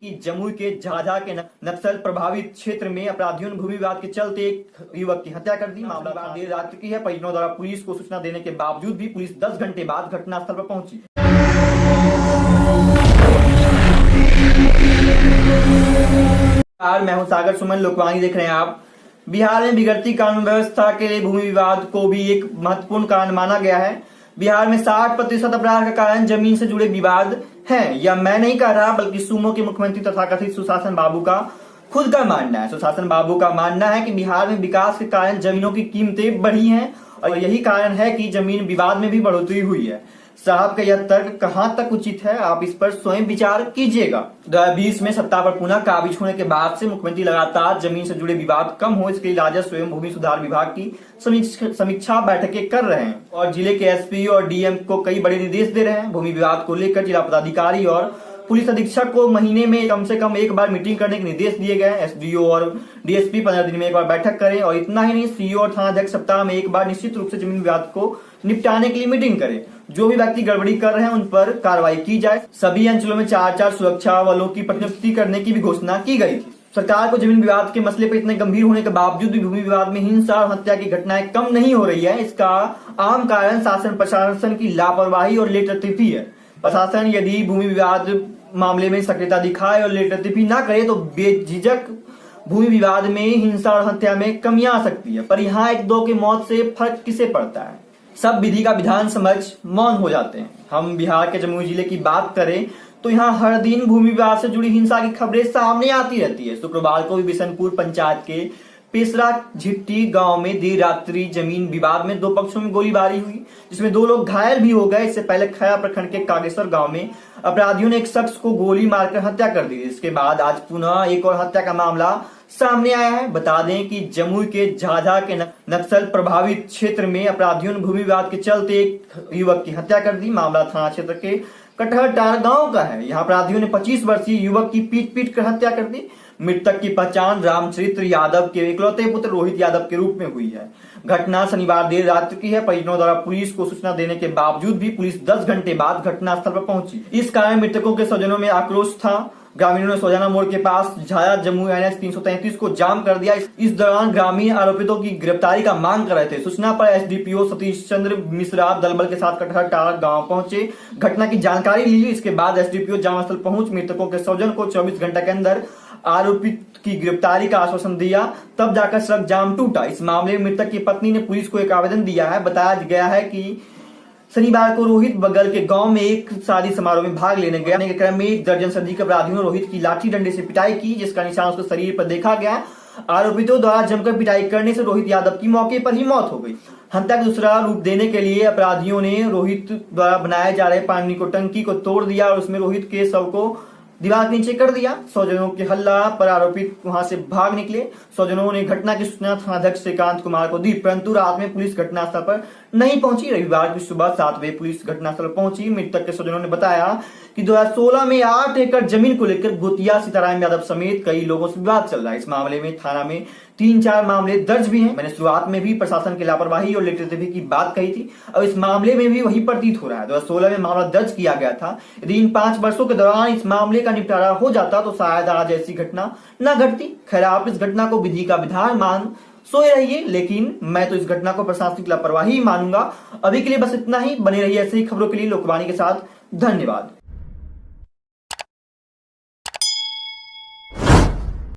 कि जमुई के झाझा के नक्सल प्रभावित क्षेत्र में अपराधियों ने भूमि विवाद के चलते एक युवक की हत्या कर दी। मामला देर रात की है। परिजनों द्वारा पुलिस को सूचना देने के बावजूद भी पुलिस 10 घंटे बाद घटनास्थल पर पहुंची। मैं हूं सागर सुमन, लोकवाणी देख रहे हैं आप। बिहार में बिगड़ती कानून व्यवस्था के लिए भूमि विवाद को भी एक महत्वपूर्ण कारण माना गया है। बिहार में 60% अपराध का कारण जमीन से जुड़े विवाद हैं। यह मैं नहीं कह रहा, बल्कि सूमो के मुख्यमंत्री तथाकथित सुशासन बाबू का खुद का मानना है। सुशासन बाबू का मानना है कि बिहार में विकास के कारण जमीनों की कीमतें बढ़ी हैं और यही कारण है कि जमीन विवाद में भी बढ़ोतरी हुई है। साहब का यह तर्क कहां तक उचित है, आप इस पर स्वयं विचार कीजिएगा। 2020 में सत्ता पर पुनः काबिज होने के बाद से मुख्यमंत्री लगातार जमीन से जुड़े विवाद कम हो, इसके लिए राजस्व एवं भूमि सुधार विभाग की समीक्षा बैठकें कर रहे हैं और जिले के एसपी और डीएम को कई बड़े निर्देश दे रहे हैं। भूमि विवाद को लेकर जिला पदाधिकारी और पुलिस अधीक्षक को महीने में कम से कम एक बार मीटिंग करने के निर्देश दिए गए हैं। एसडीओ और डीएसपी 15 दिन में एक बार बैठक करें और इतना ही नहीं, सीईओ और थानाध्यक्ष सप्ताह में एक बार निश्चित रूप से जमीन विवाद को निपटाने के लिए मीटिंग करें। जो भी व्यक्ति गड़बड़ी कर रहे हैं उन पर कार्रवाई की जाए। सभी अंचलों में 4-4 सुरक्षा बलों की प्रतिनियुक्ति करने की भी घोषणा की गई थी। सरकार को जमीन विवाद के मसले पर इतने गंभीर होने के बावजूद भी भूमि विवाद में हिंसा और हत्या की घटनाएं कम नहीं हो रही है। इसका आम कारण शासन प्रशासन की लापरवाही और लेटरतीफी है। प्रशासन यदि भूमि विवाद मामले में सक्रियता दिखाए और लेटरतीफी ना करे तो बेझिझक भूमि विवाद में हिंसा और हत्या में कमियां आ सकती है। पर यहाँ एक दो के मौत से फर्क किसे पड़ता है? सब विधि का विधान समझ मौन हो जाते हैं। हम बिहार के जमुई जिले की बात करें तो यहाँ हर दिन भूमि विवाद से जुड़ी हिंसा की खबरें सामने आती रहती है। शुक्रवार को भी बिशनपुर पंचायत के पेसरा झिट्टी गांव में देर रात्रि जमीन विवाद में 2 पक्षों में गोलीबारी हुई, जिसमें 2 लोग घायल भी हो गए। इससे पहले खया प्रखंड के कागेश्वर गांव में अपराधियों ने एक शख्स को गोली मारकर हत्या कर दी। इसके बाद आज पुनः एक और हत्या का मामला सामने आया है। बता दें कि जमुई के झाझा के नक्सल प्रभावित क्षेत्र में अपराधियों ने भूमि विवाद के चलते एक युवक की हत्या कर दी। मामला थाना क्षेत्र के कटहरटार गांव का है। यहाँ अपराधियों ने 25 वर्षीय युवक की पीट कर हत्या कर दी। मृतक की पहचान रामचरित्र यादव के इकलौते पुत्र रोहित यादव के रूप में हुई है। घटना शनिवार देर रात की है। परिजनों द्वारा पुलिस को सूचना देने के बावजूद भी पुलिस 10 घंटे बाद घटनास्थल पर पहुंची। इस कारण मृतकों के स्वजनों में आक्रोश था। ग्रामीणों ने सोजाना मोड़ के पास झाझा जमुई NH 333 को जाम कर दिया। इस दौरान ग्रामीण आरोपितों की गिरफ्तारी का मांग कर रहे थे। सूचना पर एसडीपीओ सतीश चंद्र मिश्रा दलबल के साथ कटहरटार गांव पहुंचे, घटना की जानकारी ली। इसके बाद एसडीपीओ जामस्थल पहुंच मृतकों के स्वजन को 24 घंटे के अंदर आरोपित की गिरफ्तारी का आश्वासन दिया, तब जाकर सड़क जाम टूटा। इस मामले में मृतक की पत्नी ने पुलिस को एक आवेदन दिया है। बताया गया है कि शनिवार को रोहित बगल के गांव में एक शादी समारोह में भाग लेने गया के क्रम में 1 दर्जन से अधिक अपराधियों ने रोहित की लाठी डंडे से पिटाई की, जिसका निशान उसके शरीर पर देखा गया। आरोपितों द्वारा जमकर पिटाई करने से रोहित यादव की मौके पर ही मौत हो गई। हत्या का दूसरा रूप देने के लिए अपराधियों ने रोहित द्वारा बनाए जा रहे पानी को टंकी को तोड़ दिया और उसमें रोहित के शव को दीवार के नीचे कर दिया। स्वजनों के हल्ला पर आरोपित वहां से भाग निकले। स्वजनों ने घटना की सूचना थानाध्यक्ष श्रीकांत कुमार को दी, परंतु रात में पुलिस घटनास्थल पर नहीं पहुंची। रविवार की सुबह 7 बजे पुलिस घटनास्थल पर पहुंची। मृतक के स्वजनों ने बताया कि 2016 में 8 एकड़ जमीन को लेकर गोतिया सीताराम यादव समेत कई लोगों से विवाद चल रहा है। इस मामले में थाना में 3-4 मामले दर्ज भी हैं। मैंने शुरुआत में भी प्रशासन की लापरवाही और लेटरतीफी की बात कही थी। अब इस मामले में भी वही प्रतीत हो रहा है। 2016 में मामला दर्ज किया गया था। यदि इन 5 वर्षों के दौरान इस मामले का निपटारा हो जाता तो शायद आज ऐसी घटना न घटती। खैर, आप इस घटना को विधि का विधान मान सोए रहिए, लेकिन मैं तो इस घटना को प्रशासनिक लापरवाही मानूंगा। अभी के लिए बस इतना ही। बने रहिए ऐसे ही खबरों के लिए लोकवाणी के साथ। धन्यवाद।